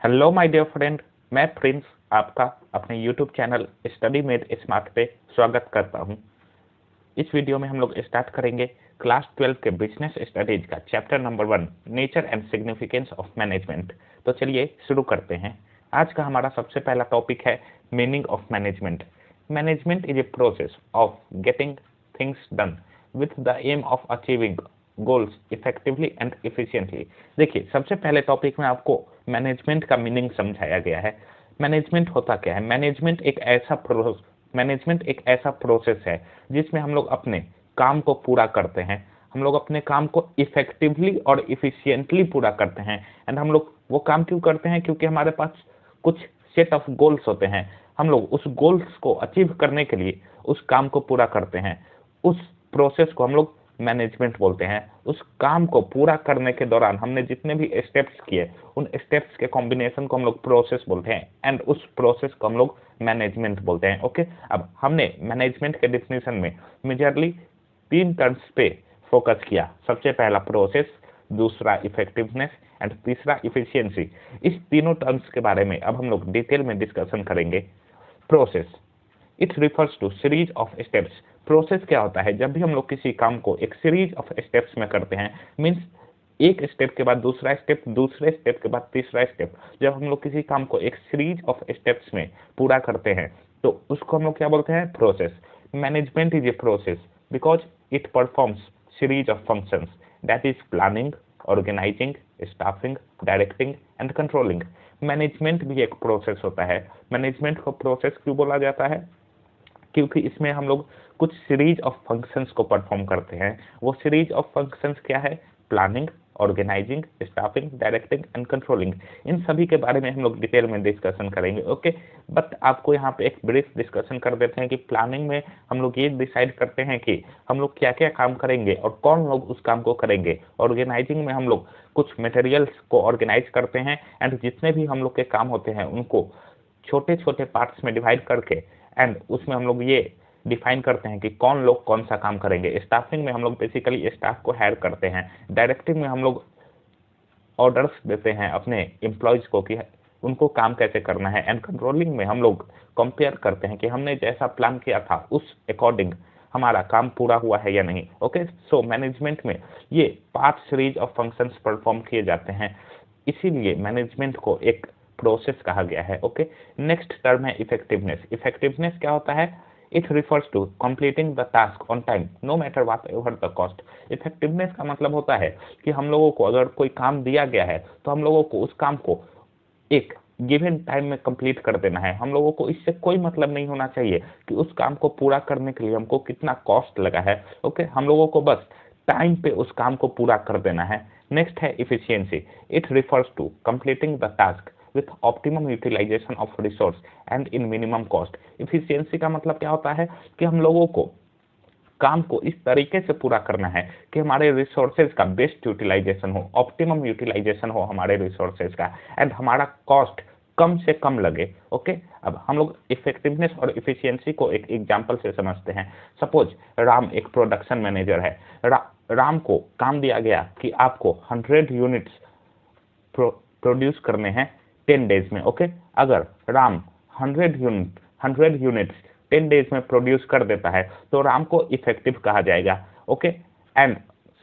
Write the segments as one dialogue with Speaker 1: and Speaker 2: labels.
Speaker 1: Hello my dear friend, मैं Prince आपका अपने YouTube channel study made smart पे स्वागत करता हूं। इस वीडियो में हम लोग स्टार्ट करेंगे क्लास 12 के बिजनेस स्टडीज का chapter number 1 nature and significance of management. तो चलिए शुरू करते हैं। आज का हमारा सबसे पहला टॉपिक है meaning of management. Management is a process of getting things done with the aim of achieving goals effectively and efficiently. देखिए, सबसे पहले टॉपिक में आपको मैनेजमेंट का मीनिंग समझाया गया है। मैनेजमेंट होता क्या है? मैनेजमेंट एक ऐसा प्रोसेस है जिसमें हम लोग अपने काम को पूरा करते हैं। हम लोग अपने काम को इफेक्टिवली और इफिशिएंटली पूरा करते हैं। एंड हम लोग वो काम क्यों करते हैं? क्योंकि हमारे पास कुछ सेट ऑफ गोल्स होते हैं। हम लोग उस गोल्स को अचीव करने के लिए उस काम को पूरा करते हैं। उस प्रोसेस को हम लोग मैनेजमेंट बोलते हैं। उस काम को पूरा करने के दौरान हमने जितने भी स्टेप्स किए, उन स्टेप्स के कॉम्बिनेशन को हम लोग प्रोसेस बोलते हैं एंड उस प्रोसेस को हम लोग मैनेजमेंट बोलते हैं। ओके, अब हमने मैनेजमेंट के डिफिनेशन में मेजरली 3 टर्म्स पे फोकस किया। सबसे पहला प्रोसेस, दूसरा इफेक्टिवनेस एंड तीसरा इफिशियंसी। इस तीनों टर्म्स के बारे में अब हम लोग डिटेल में डिस्कशन करेंगे। Process, it refers to series of steps. Process क्या होता है? जब भी हम लोग किसी काम को एक सीरीज ऑफ स्टेप्स में करते हैं, मींस एक स्टेप के बाद दूसरा स्टेप, दूसरे स्टेप के बाद तीसरा स्टेप, जब हम लोग किसी काम को एक सीरीज ऑफ स्टेप्स में पूरा करते हैं तो उसको हम लोग क्या बोलते हैं? Process. Management is a process because it performs series of functions that is planning, organising, staffing, directing and controlling. Management भी एक प्रोसेस होता है। मैनेजमेंट को प्रोसेस क्यों बोला जाता है? क्योंकि इसमें हम लोग कुछ सीरीज ऑफ फंक्शंस को परफॉर्म करते हैं। वो सीरीज ऑफ फंक्शंस क्या है? Planning, organising, staffing, directing and controlling. इन सभी के बारे में हम लोग डिटेल में डिस्कशन करेंगे। ओके, बट आपको यहाँ पे एक ब्रीफ डिस्कशन कर देते हैं कि प्लानिंग में हम लोग ये डिसाइड करते हैं कि हम लोग क्या क्या काम करेंगे और कौन लोग उस काम को करेंगे। ऑर्गेनाइजिंग में हम लोग कुछ मटेरियल्स को ऑर्गेनाइज करते हैं एंड जितने भी हम लोग के काम होते हैं उनको छोटे छोटे पार्ट्स में डिवाइड करके एंड उसमें हम लोग ये डिफाइन करते हैं कि कौन लोग कौन सा काम करेंगे। स्टाफिंग में हम लोग बेसिकली स्टाफ को हायर करते हैं। डायरेक्टिंग में हम लोग ऑर्डर्स देते हैं अपने एम्प्लॉयज को कि उनको काम कैसे करना है। एंड कंट्रोलिंग में हम लोग कंपेयर करते हैं कि हमने जैसा प्लान किया था उस अकॉर्डिंग हमारा काम पूरा हुआ है या नहीं। ओके, सो मैनेजमेंट में ये 5 सीरीज ऑफ फंक्शंस परफॉर्म किए जाते हैं, इसीलिए मैनेजमेंट को एक प्रोसेस कहा गया है। ओके, नेक्स्ट टर्म है इफेक्टिवनेस। इफेक्टिवनेस क्या होता है? It refers to completing the task on time no matter whatever the cost. Effectiveness का मतलब होता है कि हम लोगों को अगर कोई काम दिया गया है तो हम लोगों को उस काम को एक गिवन टाइम में कंप्लीट कर देना है। हम लोगों को इससे कोई मतलब नहीं होना चाहिए कि उस काम को पूरा करने के लिए हमको कितना कॉस्ट लगा है। ओके, हम लोगों को बस टाइम पे उस काम को पूरा कर देना है। नेक्स्ट है efficiency. It refers to completing the task with optimum utilization of resource and in minimum cost. Efficiency का मतलब क्या होता है कि हम लोगों को काम को इस तरीके से पूरा करना है कि हमारे रिसोर्सेज का बेस्ट यूटिलाइजेशन हो, ऑप्टिमम यूटिलाइजेशन हो हमारे रिसोर्सेज का, एंड हमारा कॉस्ट कम से कम लगे। ओके, अब हम लोग इफेक्टिवनेस और इफिशियंसी को एक एग्जांपल से समझते हैं। सपोज राम एक प्रोडक्शन मैनेजर है। राम को काम दिया गया कि आपको 100 यूनिट्स प्रोड्यूस करने हैं 10 डेज में। ओके, अगर राम 100 यूनिट्स 10 डेज में प्रोड्यूस कर देता है तो राम को इफेक्टिव कहा जाएगा। ओके, एंड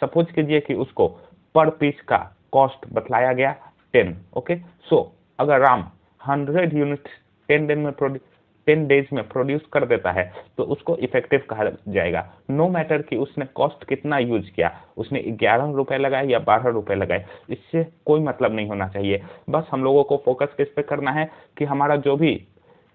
Speaker 1: सपोज कीजिए कि उसको पर पीस का कॉस्ट बतलाया गया 10। ओके, सो अगर राम 100 यूनिट्स 10 दिन में 10 डेज में प्रोड्यूस कर देता है तो उसको इफेक्टिव कहा जाएगा। नो मैटर कि उसने कॉस्ट कितना यूज किया, उसने 11 रुपए लगाए या 12 रुपए लगाए, इससे कोई मतलब नहीं होना चाहिए। बस हम लोगों को फोकस किस पे करना है कि हमारा जो भी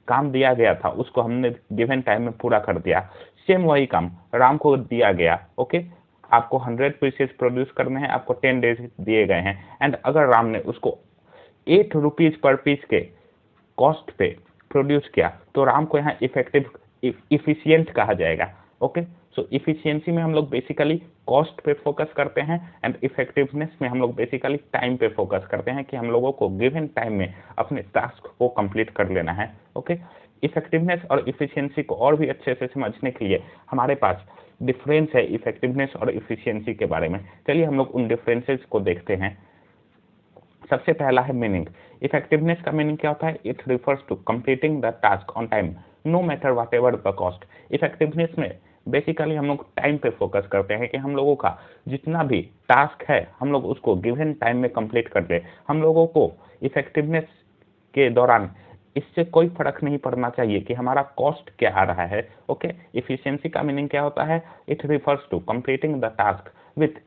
Speaker 1: काम दिया गया था उसको हमने गिवन टाइम में पूरा कर दिया। सेम वही काम राम को दिया गया। ओके, आपको 100 पीसेस प्रोड्यूस करने हैं, आपको 10 डेज दिए गए हैं, एंड अगर राम ने उसको 8 रुपीज पर पीस के कॉस्ट पे प्रोड्यूस किया तो राम को यहाँ इफेक्टिव इफिशियंट कहा जाएगा। ओके, सो इफिशियंसी में हम लोग बेसिकली कॉस्ट पे फोकस करते हैं एंड इफेक्टिवनेस में हम लोग बेसिकली टाइम पे फोकस करते हैं कि हम लोगों को गिवन टाइम में अपने टास्क को कंप्लीट कर लेना है। ओके, इफेक्टिवनेस और इफिशियंसी को और भी अच्छे से समझने के लिए हमारे पास डिफरेंस है इफेक्टिवनेस और इफिशियंसी के बारे में। चलिए हम लोग उन डिफरेंसेस को देखते हैं। सबसे पहला है मीनिंग। इफेक्टिवनेस का मीनिंग क्या होता है? It refers to completing the task on time no matter whatever the cost. Effectiveness में बेसिकली हम लोग टाइम पे फोकस करते हैं कि हम लोगों का जितना भी टास्क है हम लोग उसको गिवन टाइम में कंप्लीट कर ले। हम लोगों को इफेक्टिवनेस के दौरान इससे कोई फर्क नहीं पड़ना चाहिए कि हमारा कॉस्ट क्या आ रहा है। ओके, इफिशियंसी का मीनिंग क्या होता है? It refers to completing the task with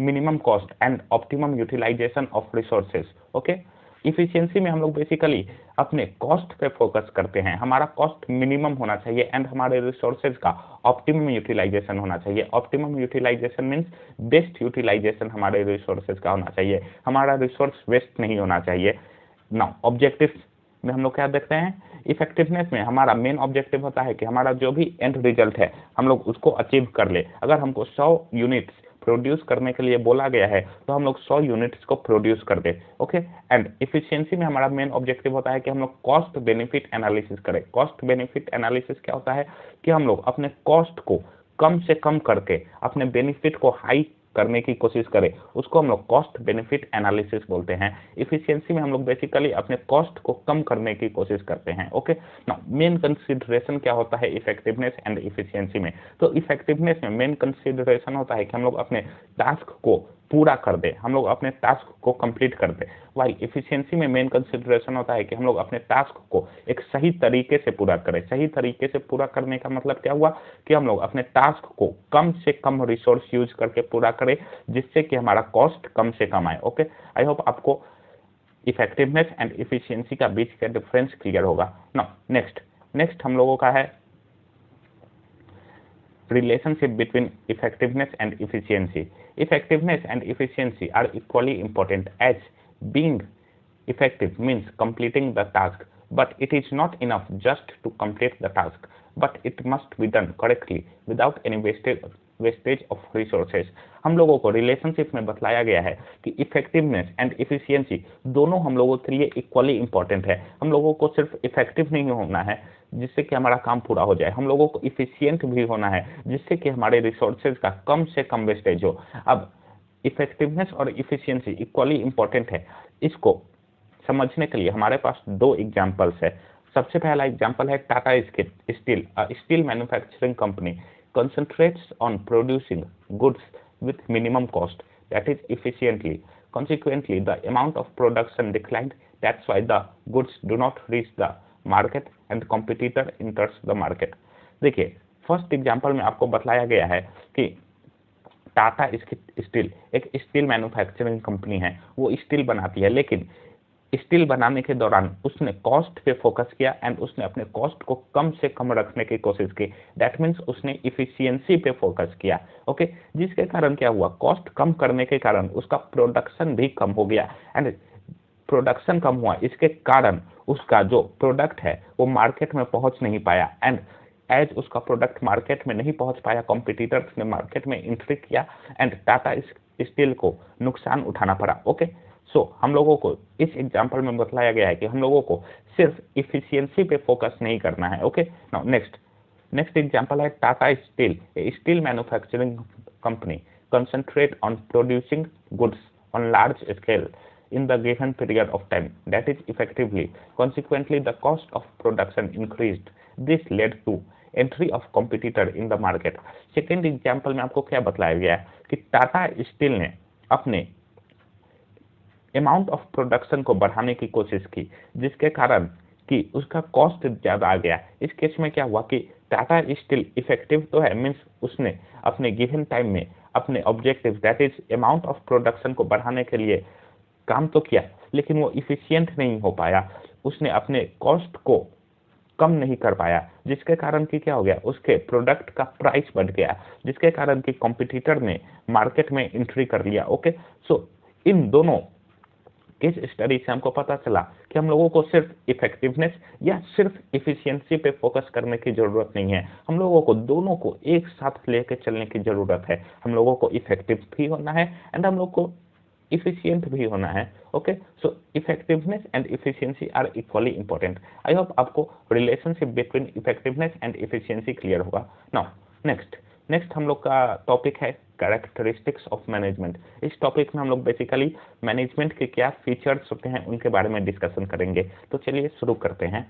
Speaker 1: minimum cost and optimum utilization of resources. Okay, efficiency में हम लोग बेसिकली अपने कॉस्ट पे फोकस करते हैं, हमारा कॉस्ट मिनिमम होना चाहिए एंड हमारे रिसोर्सेज का ऑप्टिमम यूटिलाइजेशन होना चाहिए। Optimum utilization means best utilization हमारे रिसोर्सेज का होना चाहिए, हमारा रिसोर्स वेस्ट नहीं होना चाहिए। नाउ ऑब्जेक्टिव में हम लोग क्या देखते हैं? इफेक्टिवनेस में हमारा मेन ऑब्जेक्टिव होता है कि हमारा जो भी एंड रिजल्ट है हम लोग उसको अचीव कर ले। अगर हमको 100 यूनिट्स प्रोड्यूस करने के लिए बोला गया है तो हम लोग 100 यूनिट्स को प्रोड्यूस कर दे। ओके, एंड इफिशियंसी में हमारा मेन ऑब्जेक्टिव होता है कि हम लोग कॉस्ट बेनिफिट एनालिसिस करें। कॉस्ट बेनिफिट एनालिसिस क्या होता है? कि हम लोग अपने कॉस्ट को कम से कम करके अपने बेनिफिट को हाई करने की कोशिश करें, उसको हम लोग कॉस्ट बेनिफिट एनालिसिस बोलते हैं। इफिशियंसी में हम लोग बेसिकली अपने कॉस्ट को कम करने की कोशिश करते हैं। ओके, नाउ मेन कंसीडरेशन क्या होता है इफेक्टिवनेस एंड इफिशियंसी में? तो इफेक्टिवनेस में मेन कंसीडरेशन होता है कि हम लोग अपने टास्क को पूरा कर दे, हम लोग अपने टास्क को कंप्लीट कर दे। वाइल इफिशियंसी में मेन कंसीडरेशन होता है कि हम लोग अपने टास्क को एक सही तरीके से पूरा करें। सही तरीके से पूरा करने का मतलब क्या हुआ? कि हम लोग अपने टास्क को कम से कम रिसोर्स यूज करके पूरा करें, जिससे कि हमारा कॉस्ट कम से कम आए। ओके, आई होप आपको इफेक्टिवनेस एंड इफिशियंसी का बीच का डिफरेंस क्लियर होगा। नाउ नेक्स्ट हम लोगों का है relationship between effectiveness and efficiency. Effectiveness and efficiency are equally important, as being effective means completing the task, but it is not enough just to complete the task, but it must be done correctly without any wastage of resources. हम लोगों को relationship में बतलाया गया है कि effectiveness and efficiency दोनों हम लोगों के लिए इक्वली इंपॉर्टेंट है। हम लोगों को सिर्फ इफेक्टिव नहीं होना है जिससे कि हमारा काम पूरा हो जाए, हम लोगों को इफिशियंट भी होना है जिससे कि हमारे रिसोर्सेज का कम से कम वेस्टेज हो। अब इफेक्टिवनेस और इफिशियंसी इक्वली इंपॉर्टेंट है, इसको समझने के लिए हमारे पास दो एग्जांपल्स है। सबसे पहला एग्जांपल है Tata steel. Steel manufacturing company concentrates on producing goods with minimum cost, that is efficiently. Consequently, the amount of production declined. That's why the goods do not reach the market and competitor enters the market. देखिए, first example में आपको बतलाया गया है कि Tata steel एक steel manufacturing company है, वो स्टील बनाती है, लेकिन स्टील बनाने के दौरान उसने कॉस्ट पे फोकस किया एंड उसने अपने कॉस्ट को कम से कम रखने की कोशिश की। दैट मीन्स उसने इफिशियंसी पे फोकस किया। ओके, जिसके कारण क्या हुआ? कॉस्ट कम करने के कारण उसका प्रोडक्शन भी कम हो गया एंड प्रोडक्शन कम हुआ, इसके कारण उसका जो प्रोडक्ट है वो मार्केट में पहुंच नहीं पाया एंड एज उसका प्रोडक्ट मार्केट में नहीं पहुंच पाया, कॉम्पिटिटर्स ने मार्केट में एंट्री किया एंड टाटा स्टील को नुकसान उठाना पड़ा। ओके, सो हम लोगों को इस एग्जांपल में बतलाया गया है कि हम लोगों को सिर्फ इफिशियंसी पे फोकस नहीं करना है। ओके, नाउ नेक्स्ट एग्जांपल है Tata steel. Steel manufacturing company concentrate on producing goods on large scale in the given period of time, that is effectively. Consequently, the cost of production increased. This led to entry of competitor in the market. Second example में आपको क्या बतलाया गया है कि Tata steel ने अपने amount of production को बढ़ाने की कोशिश की, जिसके कारण कि उसका कॉस्ट ज्यादा आ गया। इस केस में क्या हुआ कि टाटा स्टील इफेक्टिव तो है, मीन्स उसने अपने गिवन टाइम में अपने objective that is amount of production को बढ़ाने के लिए काम तो किया, लेकिन वो इफिशियंट नहीं हो पाया, उसने अपने कॉस्ट को कम नहीं कर पाया, जिसके कारण कि क्या हो गया? उसके प्रोडक्ट का प्राइस बढ़ गया, जिसके कारण कि कॉम्पिटिटर ने मार्केट में एंट्री कर लिया। ओके, सो इन दोनों केस स्टडी से हमको पता चला कि हम लोगों को सिर्फ इफेक्टिवनेस या सिर्फ इफिशियंसी पे फोकस करने की जरूरत नहीं है, हम लोगों को दोनों को एक साथ लेके चलने की जरूरत है। हम लोगों को इफेक्टिव भी होना है एंड हम लोग को इफिशियंट भी होना है। Okay, so effectiveness and efficiency are equally important. I hope आपको relationship between effectiveness and efficiency clear होगा। नाउ नेक्स्ट हम लोग का टॉपिक है कैरेक्टरिस्टिक्स ऑफ मैनेजमेंट। इस टॉपिक में हम लोग बेसिकली मैनेजमेंट के क्या फीचर्स होते हैं उनके बारे में डिस्कशन करेंगे। तो चलिए शुरू करते हैं।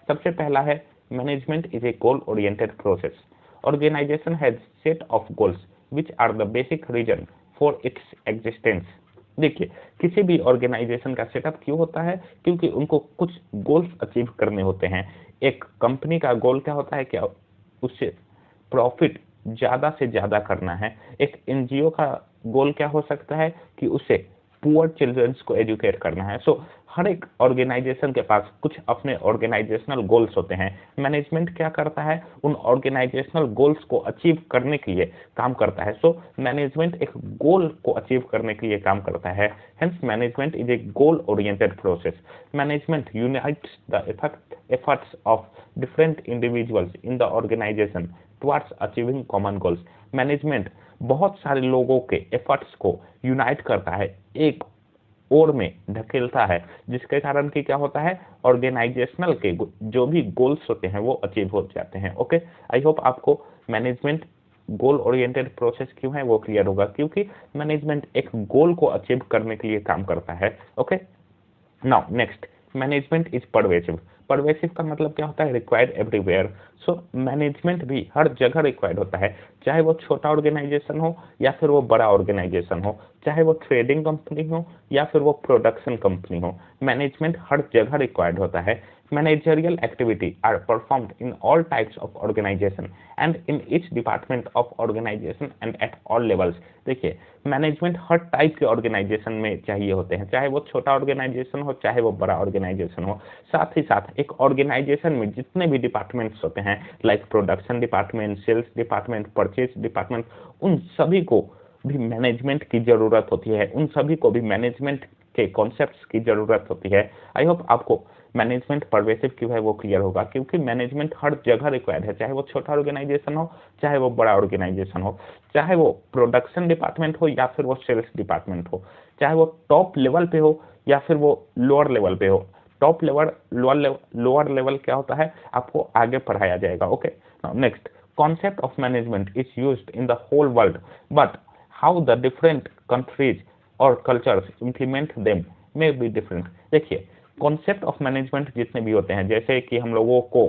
Speaker 1: सबसे पहला है management is a goal oriented process. Organization has set of goals which are the basic reason for its existence. देखिए, किसी भी ऑर्गेनाइजेशन का सेटअप क्यों होता है? क्योंकि उनको कुछ गोल्स अचीव करने होते हैं। एक कंपनी का गोल क्या होता है? क्या उससे प्रॉफिट ज्यादा से ज्यादा करना है। एक एनजीओ का गोल क्या हो सकता है? कि उसे पुअर चिल्ड्रंस को एजुकेट करना है। सो हर एक ऑर्गेनाइजेशन के पास कुछ अपने ऑर्गेनाइजेशनल गोल्स होते हैं। मैनेजमेंट क्या करता है? उन ऑर्गेनाइजेशनल गोल्स को अचीव करने के लिए काम करता है। सो मैनेजमेंट एक गोल को अचीव करने के लिए काम करता है। Hence management is a goal oriented process. Management unites the efforts of different individuals in the organization towards achieving common goals। Management बहुत सारे लोगों के एफर्ट्स को यूनाइट करता है, एक ओर में धकेलता है, जिसके कारण कि क्या होता है? ऑर्गेनाइजेशनल के जो भी गोल्स होते हैं वो अचीव हो जाते हैं। ओके, आई होप आपको मैनेजमेंट गोल ओरिएंटेड प्रोसेस क्यों है वो क्लियर होगा, क्योंकि मैनेजमेंट एक गोल को अचीव करने के लिए काम करता है। Okay, now next, management is pervasive. Pervasive का मतलब क्या होता है? Required everywhere. सो मैनेजमेंट भी हर जगह रिक्वायर्ड होता है, चाहे वो छोटा ऑर्गेनाइजेशन हो या फिर वो बड़ा ऑर्गेनाइजेशन हो, चाहे वो ट्रेडिंग कंपनी हो या फिर वो प्रोडक्शन कंपनी हो, मैनेजमेंट हर जगह रिक्वायर्ड होता है। Managerial activity are performed in all types of organization and in each department of organization and at all levels। देखिए, मैनेजमेंट हर टाइप के ऑर्गेनाइजेशन में चाहिए होते हैं, चाहे वो छोटा ऑर्गेनाइजेशन हो चाहे वो बड़ा ऑर्गेनाइजेशन हो। साथ ही साथ एक ऑर्गेनाइजेशन में जितने भी डिपार्टमेंट्स होते हैं, like production department, sales department, purchase department, उन सभी को भी मैनेजमेंट की जरूरत होती है, उन सभी को भी मैनेजमेंट के कॉन्सेप्ट्स की जरूरत होती है। आई होप आपको मैनेजमेंट परवेसिव क्यों है वो क्लियर होगा, क्योंकि मैनेजमेंट हर जगह रिक्वायर्ड है, चाहे वो छोटा ऑर्गेनाइजेशन हो चाहे वो बड़ा ऑर्गेनाइजेशन हो, चाहे वो प्रोडक्शन डिपार्टमेंट हो या फिर वो सेल्स डिपार्टमेंट हो, चाहे वो टॉप लेवल पे हो या फिर वो लोअर लेवल पे हो। टॉप लेवल, लोअर लेवल क्या होता है आपको आगे पढ़ाया जाएगा। Okay, next, concept of management is used in the whole world but how the different countries और cultures implement them may be different. देखिए, कॉन्सेप्ट ऑफ मैनेजमेंट जितने भी होते हैं, जैसे कि हम लोगों को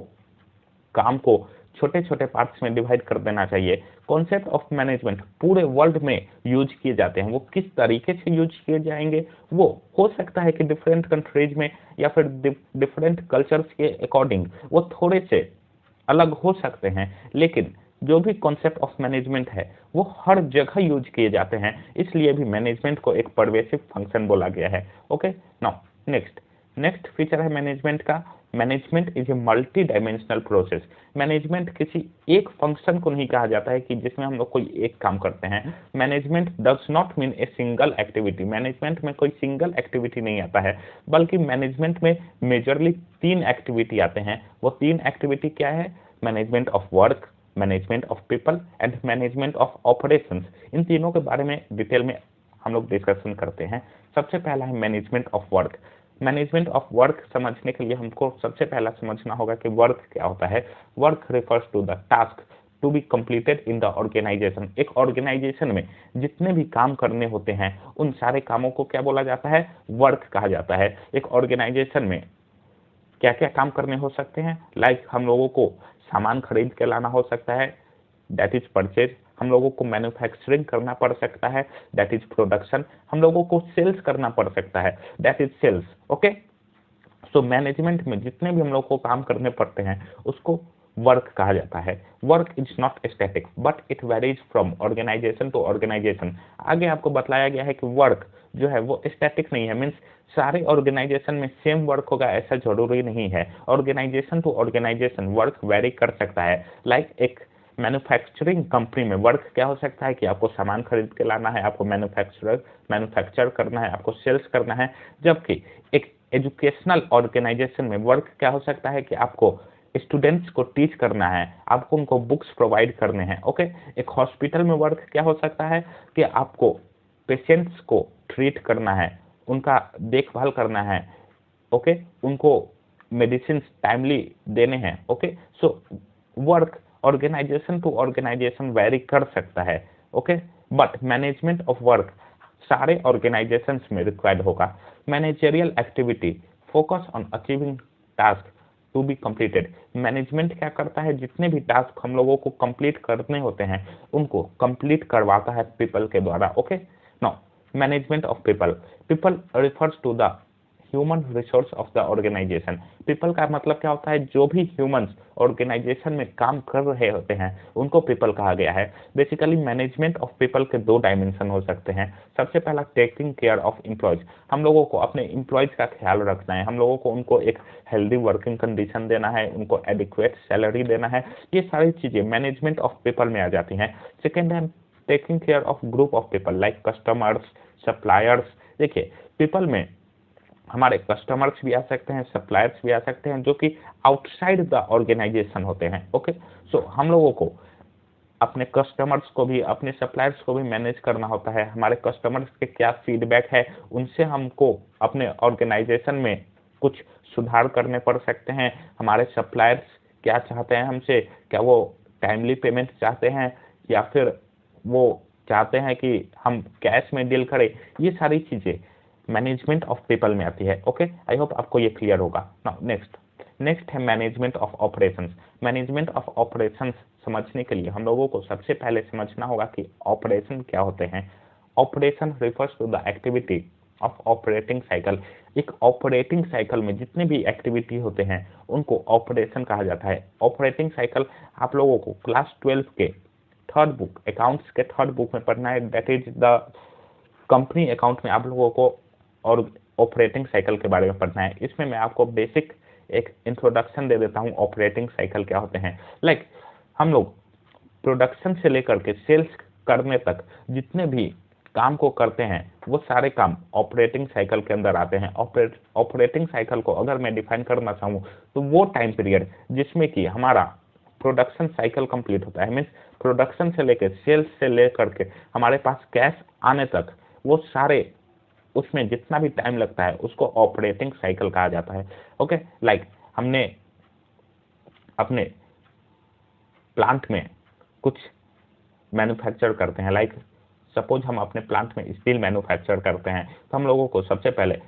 Speaker 1: काम को छोटे छोटे पार्ट्स में डिवाइड कर देना चाहिए। कॉन्सेप्ट ऑफ मैनेजमेंट पूरे वर्ल्ड में यूज किए जाते हैं। वो किस तरीके से यूज किए जाएंगे वो हो सकता है कि डिफरेंट कंट्रीज में या फिर डिफरेंट कल्चर्स के अकॉर्डिंग वो थोड़े से अलग हो सकते हैं, लेकिन जो भी कॉन्सेप्ट ऑफ मैनेजमेंट है वो हर जगह यूज किए जाते हैं, इसलिए भी मैनेजमेंट को एक परवेसिव फंक्शन बोला गया है। ओके, नाउ नेक्स्ट फीचर है मैनेजमेंट का, management is a multi dimensional process. Management किसी एक फंक्शन को नहीं कहा जाता है कि जिसमें हम लोग कोई एक काम करते हैं। Management does not mean a single activity. Management में कोई सिंगल एक्टिविटी नहीं आता है, बल्कि मैनेजमेंट में मेजरली 3 एक्टिविटी आते हैं। वो 3 एक्टिविटी क्या है? Management of work, management of people and management of operations. इन तीनों के बारे में डिटेल में हम लोग डिस्कशन करते हैं। सबसे पहला है management of work. Management of work समझने के लिए हमको सबसे पहला समझना होगा कि वर्क क्या होता है। Work refers to the task to be completed in the organization. एक ऑर्गेनाइजेशन में जितने भी काम करने होते हैं उन सारे कामों को क्या बोला जाता है? वर्क कहा जाता है। एक ऑर्गेनाइजेशन में क्या क्या काम करने हो सकते हैं? लाइक हम लोगों को सामान खरीद के लाना हो सकता है, दैट इज परचेज। हम लोगों को मैन्युफैक्चरिंग करना पड़ सकता है, दैट इज प्रोडक्शन। हम लोगों को सेल्स करना पड़ सकता है, that is sales. Okay, so management में जितने भी हम लोग को काम करने पड़ते हैं उसको वर्क कहा जाता है। Work is not static but it varies from organization to organization. आगे आपको बताया गया है कि वर्क जो है वो स्टैटिक नहीं है, मीन्स सारे ऑर्गेनाइजेशन में सेम वर्क होगा ऐसा जरूरी नहीं है। Organization to organization work vary कर सकता है। लाइक एक मैन्युफैक्चरिंग कंपनी में वर्क क्या हो सकता है कि आपको सामान खरीद के लाना है, आपको मैन्युफैक्चर करना है, आपको सेल्स करना है। जबकि एक एजुकेशनल ऑर्गेनाइजेशन में वर्क क्या हो सकता है कि आपको स्टूडेंट्स को टीच करना है, आपको उनको बुक्स प्रोवाइड करने हैं। ओके, एक हॉस्पिटल में वर्क क्या हो सकता है कि आपको पेशेंट्स को ट्रीट करना है, उनका देखभाल करना है। ओके, उनको मेडिसिन टाइमली देने हैं। Okay, so work organization to organization vary कर सकता है, okay, but management of work सारे ऑर्गेनाइजेशंस में रिक्वायर्ड होगा। Managerial activity focus on achieving task to be completed. Management क्या करता है, जितने भी टास्क हम लोगों को कंप्लीट करने होते हैं उनको कंप्लीट करवाता है पीपल के द्वारा, okay. Now management of people, people refers to the human resource of the organization. People का मतलब क्या होता है, जो भी ह्यूमंस ऑर्गेनाइजेशन में काम कर रहे होते हैं उनको पीपल कहा गया है। बेसिकली मैनेजमेंट ऑफ पीपल के दो डायमेंशन हो सकते हैं। सबसे पहला टेकिंग केयर ऑफ एम्प्लॉयज, हम लोगों को अपने एम्प्लॉयज का ख्याल रखना है, हम लोगों को उनको एक हेल्दी वर्किंग कंडीशन देना है, उनको एडिक्वेट सैलरी देना है, ये सारी चीजें मैनेजमेंट ऑफ पीपल में आ जाती हैं। सेकेंड है taking care of group of people like customers, suppliers. देखिए पीपल में हमारे कस्टमर्स भी आ सकते हैं, सप्लायर्स भी आ सकते हैं, जो कि आउटसाइड द ऑर्गेनाइजेशन होते हैं, ओके। सो हम लोगों को अपने कस्टमर्स को भी अपने सप्लायर्स को भी मैनेज करना होता है। हमारे कस्टमर्स के क्या फीडबैक है, उनसे हमको अपने ऑर्गेनाइजेशन में कुछ सुधार करने पड़ सकते हैं। हमारे सप्लायर्स क्या चाहते हैं हमसे, क्या वो टाइमली पेमेंट चाहते हैं या फिर वो चाहते हैं कि हम कैश में डील करें, ये सारी चीजें मैनेजमेंट ऑफ पीपल में आती है, ओके। आई होप आपको ये क्लियर होगा। नाउ नेक्स्ट है management of operations. Management of operations समझने के लिए हम लोगों को सबसे पहले समझना होगा कि ऑपरेशन क्या होते हैं। Operation refers to the activity of operating cycle. एक ऑपरेटिंग साइकिल में जितने भी एक्टिविटी होते हैं उनको ऑपरेशन कहा जाता है। ऑपरेटिंग साइकिल आप लोगों को क्लास 12 के थर्ड बुक अकाउंट्स के थर्ड बुक में पढ़ना है, that is the company account में आप लोगों को और ऑपरेटिंग साइकिल के बारे में पढ़ना है। इसमें मैं आपको बेसिक एक इंट्रोडक्शन दे देता हूँ ऑपरेटिंग साइकिल क्या होते हैं। लाइक हम लोग प्रोडक्शन से लेकर के सेल्स करने तक जितने भी काम को करते हैं वो सारे काम ऑपरेटिंग साइकिल के अंदर आते हैं। ऑपरेटिंग साइकिल को अगर मैं डिफाइन करना चाहूँ तो वो टाइम पीरियड जिसमें कि हमारा प्रोडक्शन साइकिल कंप्लीट होता है, मीन्स प्रोडक्शन से लेकर सेल्स से लेकर के हमारे पास कैश आने तक वो सारे उसमें जितना भी टाइम लगता है उसको ऑपरेटिंग साइकिल कहा जाता है, ओके। लाइक हमने अपने प्लांट में कुछ मैन्युफैक्चर करते हैं, लाइक सपोज हम अपने प्लांट में स्टील मैन्युफैक्चर करते हैं तो हम लोगों को सबसे पहले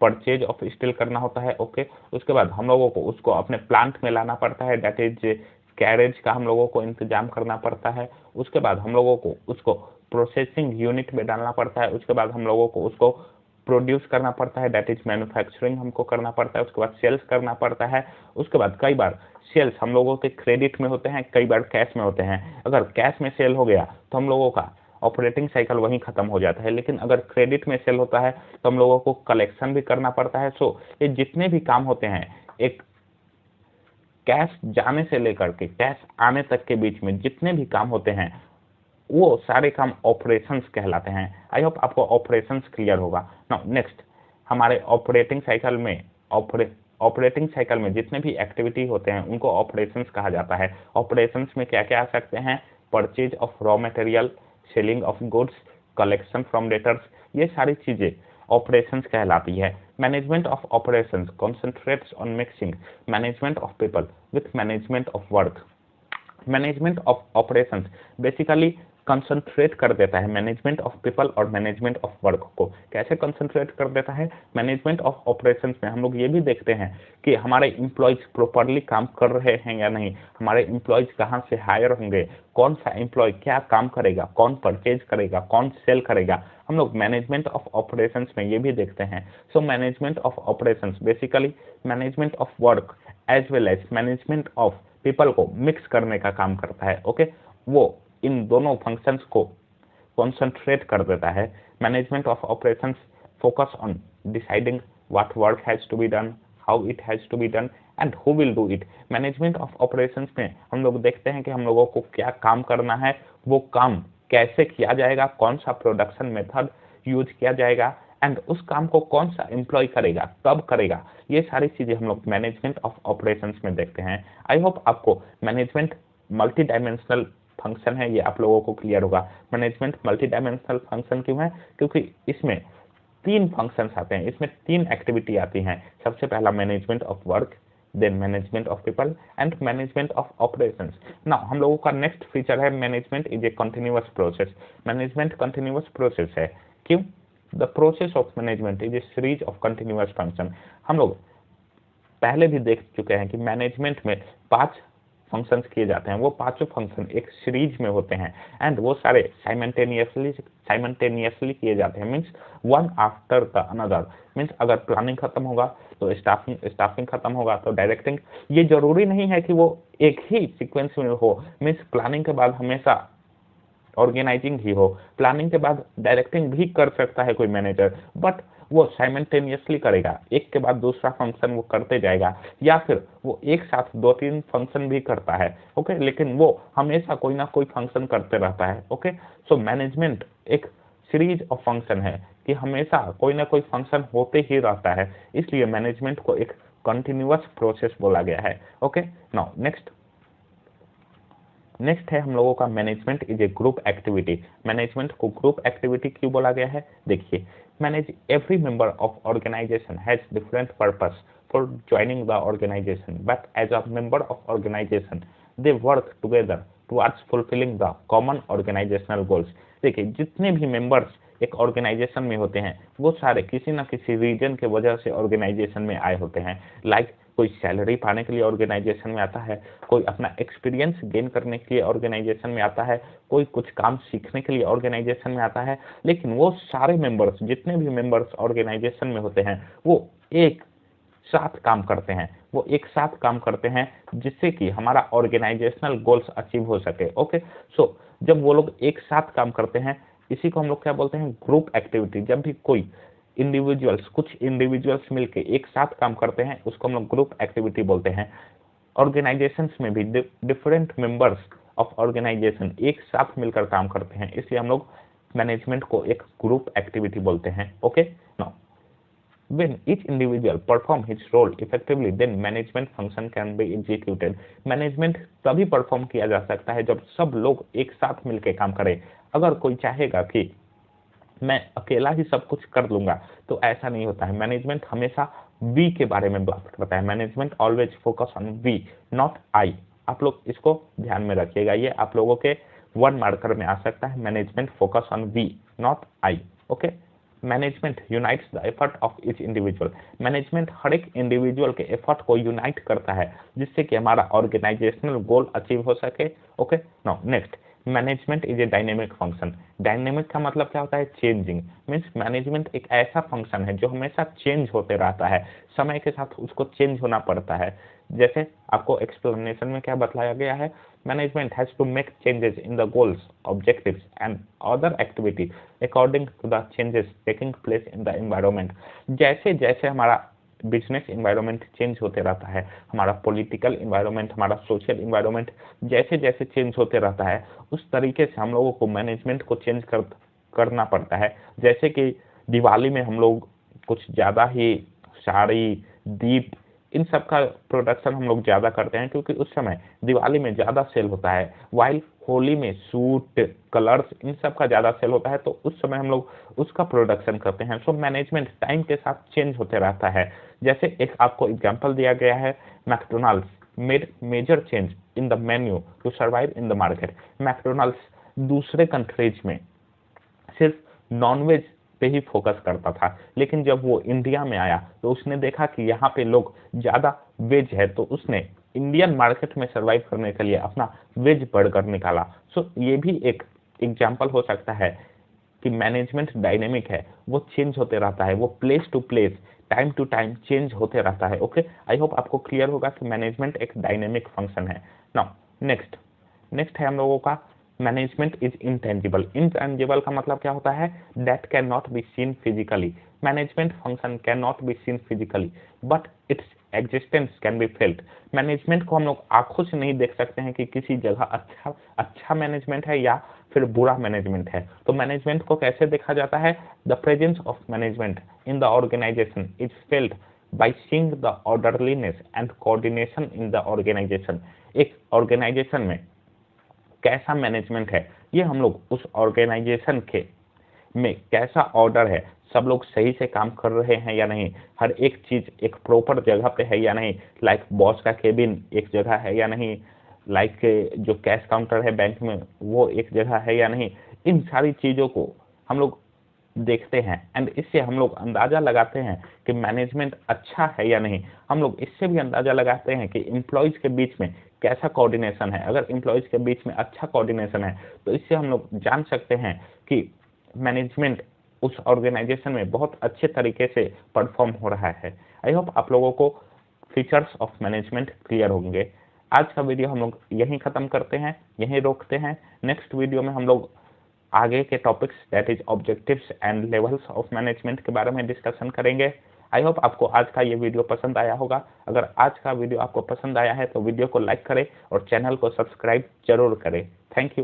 Speaker 1: परचेज ऑफ स्टील करना होता है, ओके। उसके बाद हम लोगों को उसको अपने प्लांट में लाना पड़ता है, दैट इज कैरेज का हम लोगों को इंतजाम करना पड़ता है। उसके बाद हम लोगों को उसको प्रोसेसिंग यूनिट में डालना पड़ता है। उसके बाद हम लोगों को उसको प्रोड्यूस करना पड़ता है, दैट इज मैन्युफैक्चरिंग हमको करना पड़ता है। उसके बाद सेल्स करना पड़ता है। उसके बाद कई बार सेल्स हम लोगों के क्रेडिट में होते हैं, कई बार कैश में होते हैं। अगर कैश में सेल हो गया तो हम लोगों का ऑपरेटिंग साइकिल वहीं खत्म हो जाता है, लेकिन अगर क्रेडिट में सेल होता है तो हम लोगों को कलेक्शन भी करना पड़ता है। सो ये जितने भी काम होते हैं एक कैश जाने से लेकर के कैश आने तक के बीच में जितने भी काम होते हैं वो सारे काम ऑपरेशंस कहलाते हैं। आई होप आपको ऑपरेशंस क्लियर होगा। नाउ नेक्स्ट हमारे ऑपरेटिंग साइकिल में जितने भी एक्टिविटी होते हैं उनको ऑपरेशंस कहा जाता है। ऑपरेशंस में क्या क्या आ सकते हैं, purchase of raw material, selling of goods, collection from debtors, ये सारी चीजें ऑपरेशंस कहलाती है। Management of operations concentrates on mixing management of people with management of work. Management of operations basically concentrate कर देता है मैनेजमेंट ऑफ पीपल और management of work को। कैसे कंसंट्रेट कर देता है, मैनेजमेंट ऑफ ऑपरेशंस में हम लोग ये भी देखते हैं कि हमारे एम्प्लॉयज प्रॉपरली काम कर रहे हैं या नहीं, हमारे एम्प्लॉयज कहाँ से हायर होंगे, कौन सा एम्प्लॉय क्या काम करेगा, कौन परचेज करेगा, कौन सेल करेगा, हम लोग मैनेजमेंट ऑफ ऑपरेशंस में ये भी देखते हैं। So management of operations basically management of work as well as management of people को मिक्स करने का काम करता है, ओके। वो इन दोनों फंक्शंस को कॉन्सेंट्रेट कर देता है। Management of operations focus on deciding what work has to be done, how it has to be done and who will do it. Management of operations में हम लोग देखते हैं कि हम लोगों को क्या काम करना है, वो काम कैसे किया जाएगा, कौन सा प्रोडक्शन मेथड यूज किया जाएगा एंड उस काम को कौन सा एम्प्लॉय करेगा, कब करेगा, ये सारी चीजें हम लोग मैनेजमेंट ऑफ ऑपरेशंस में देखते हैं। आई होप आपको मैनेजमेंट मल्टी डायमेंशनल फंक्शन है ये आप लोगों को क्लियर होगा। मैनेजमेंट मल्टी डायमेंशनल फंक्शन क्यों है, क्योंकि इसमें तीन फंक्शंस आते हैं, इसमें तीन एक्टिविटी आती हैं। सबसे पहला management of work, then management of people and management of operations. Now हम लोगों का नेक्स्ट फीचर है management is a continuous process. Management continuous process है, क्यों? The process of management is a series of continuous function. हम लोग पहले भी देख चुके हैं कि मैनेजमेंट में 5 फंक्शंस किए जाते हैं, वो पांचों फंक्शन एक सीरीज में होते हैं एंड वो सारे साइमल्टेनियसली किए जाते हैं, means one after the another. Means अगर प्लानिंग खत्म होगा तो स्टाफिंग खत्म होगा तो डायरेक्टिंग। ये जरूरी नहीं है कि वो एक ही सीक्वेंस में हो, मीन्स प्लानिंग के बाद हमेशा ऑर्गेनाइजिंग ही हो, प्लानिंग के बाद डायरेक्टिंग भी कर सकता है कोई मैनेजर, बट वो साइमल्टेनियसली करेगा, एक के बाद दूसरा फंक्शन वो करते जाएगा, या फिर वो एक साथ 2-3 फंक्शन भी करता है, ओके, लेकिन वो हमेशा कोई ना कोई फंक्शन करते रहता है, ओके। सो मैनेजमेंट एक सीरीज ऑफ फंक्शन है कि हमेशा कोई ना कोई फंक्शन होते ही रहता है, इसलिए मैनेजमेंट को एक कंटिन्यूअस प्रोसेस बोला गया है, ओके। नाउ नेक्स्ट है हम लोगों का management is a group activity. Management को ग्रुप एक्टिविटी क्यों बोला गया है? देखिए, manage every member of organization has different purpose for joining the organization, but as a member of organization they work together towards fulfilling the common organizational goals. देखिए, जितने भी members एक ऑर्गेनाइजेशन में होते हैं वो सारे किसी ना किसी रीजन के वजह से ऑर्गेनाइजेशन में आए होते हैं। लाइक कोई सैलरी पाने के लिए ऑर्गेनाइजेशन में आता है, कोई अपना एक्सपीरियंस गेन करने के लिए ऑर्गेनाइजेशन में आता है, कोई कुछ काम सीखने के लिए ऑर्गेनाइजेशन में आता है। लेकिन वो सारे मेंबर्स, जितने भी मेंबर्स ऑर्गेनाइजेशन में होते हैं, वो एक साथ काम करते हैं, वो एक साथ काम करते हैं जिससे कि हमारा ऑर्गेनाइजेशनल गोल्स अचीव हो सके, ओके। सो जब वो लोग एक साथ काम करते हैं, इसी को हम लोग क्या बोलते हैं? Group activity. जब भी कोई कुछ इंडिविजुअल्स मिलके एक साथ काम करते हैं, उसको हम लोग ग्रुप एक्टिविटी बोलते हैं। ऑर्गेनाइजेशंस में भी डिफरेंट मेंबर्स ऑफ ऑर्गेनाइजेशन एक साथ मिलकर काम करते हैं, इसलिए हम लोग मैनेजमेंट को एक ग्रुप एक्टिविटी बोलते हैं, okay. Now when each individual perform his role effectively, then management function can be executed। Management तभी परफॉर्म किया जा सकता है जब सब लोग एक साथ मिलकर काम करें। अगर कोई चाहेगा कि मैं अकेला ही सब कुछ कर लूंगा तो ऐसा नहीं होता है। मैनेजमेंट हमेशा वी के बारे में बात करता है। Management always focus on we, not I. आप लोग इसको ध्यान में रखिएगा, ये आप लोगों के 1 मार्कर में आ सकता है। Management focus on we, not I, okay. Management unites the effort of each individual. Management हर एक इंडिविजुअल के एफर्ट को यूनाइट करता है जिससे कि हमारा ऑर्गेनाइजेशनल गोल अचीव हो सके, okay. Now next, management is A dynamic function. Dynamic का मतलब क्या होता है? चेंजिंग। मीन्स मैनेजमेंट एक ऐसा फंक्शन है जो हमेशा चेंज होते रहता है, समय के साथ उसको चेंज होना पड़ता है। जैसे आपको एक्सप्लेनेशन में क्या बतलाया गया है? Management has to make changes in the goals, objectives and other activity according to the changes taking place in the environment. जैसे जैसे हमारा बिजनेस इन्वायरमेंट चेंज होते रहता है, हमारा पॉलिटिकल इन्वायरमेंट, हमारा सोशल इन्वायरमेंट जैसे जैसे चेंज होते रहता है, उस तरीके से हम लोगों को मैनेजमेंट को चेंज करना पड़ता है। जैसे कि दिवाली में हम लोग कुछ ज़्यादा ही साड़ी, दीप, इन सब का प्रोडक्शन हम लोग ज़्यादा करते हैं क्योंकि उस समय दिवाली में ज़्यादा सेल होता है। वाइल होली में सूट, कलर्स, इन सब का ज़्यादा सेल होता है, तो उस समय हम लोग उसका प्रोडक्शन करते हैं। सो मैनेजमेंट टाइम के साथ चेंज होते रहता है। जैसे एक आपको एग्जांपल दिया गया है, McDonald's made major change in the menu to survive in the market. McDonald's दूसरे कंट्रीज में सिर्फ नॉनवेज पे ही फोकस करता था, लेकिन जब वो इंडिया में आया तो उसने देखा कि यहाँ पे लोग ज़्यादा वेज है, तो उसने इंडियन मार्केट में सर्वाइव करने के लिए अपना वेज बर्गर निकाला। सो ये भी एक एग्जाम्पल हो सकता है कि मैनेजमेंट डायनेमिक है, वो चेंज होते रहता है, वो place to place, time to time change होते रहता है, ओके। आई होप आपको क्लियर होगा कि मैनेजमेंट एक डायनेमिक फंक्शन है। नाउ नेक्स्ट है हम लोगों का मैनेजमेंट इज इंटेंजिबल। इंटेंजिबल का मतलब क्या होता है? That can not be seen physically. Management function can not be seen physically but its existence can be felt. Management को हम लोग आंखों से नहीं देख सकते हैं कि किसी जगह अच्छा मैनेजमेंट है या फिर बुरा मैनेजमेंट है। तो मैनेजमेंट को कैसे देखा जाता है? The presence of management in the organization is felt by seeing the orderliness and coordination in the organization। एक ऑर्गेनाइजेशन में कैसा मैनेजमेंट है, ये हम लोग उस ऑर्गेनाइजेशन के में कैसा ऑर्डर है, सब लोग सही से काम कर रहे हैं या नहीं, हर एक चीज़ एक प्रॉपर जगह पे है या नहीं, लाइक बॉस का केबिन एक जगह है या नहीं, लाइक जो कैश काउंटर है बैंक में वो एक जगह है या नहीं, इन सारी चीज़ों को हम लोग देखते हैं एंड इससे हम लोग अंदाज़ा लगाते हैं कि मैनेजमेंट अच्छा है या नहीं। हम लोग इससे भी अंदाज़ा लगाते हैं कि एम्प्लॉयज़ के बीच में कैसा कोऑर्डिनेशन है। अगर एम्प्लॉयज़ के बीच में अच्छा कोऑर्डिनेशन है तो इससे हम लोग जान सकते हैं कि मैनेजमेंट उस ऑर्गेनाइजेशन में बहुत अच्छे तरीके से परफॉर्म हो रहा है। आई होप आप लोगों को फीचर्स ऑफ मैनेजमेंट क्लियर होंगे। आज का वीडियो हम लोग यहीं ख़त्म करते हैं, यहीं रोकते हैं। नेक्स्ट वीडियो में हम लोग आगे के topics that is objectives and levels of management के बारे में डिस्कशन करेंगे। आई होप आपको आज का ये वीडियो पसंद आया होगा। अगर आज का वीडियो आपको पसंद आया है तो वीडियो को लाइक करें और चैनल को सब्सक्राइब जरूर करें। Thank you.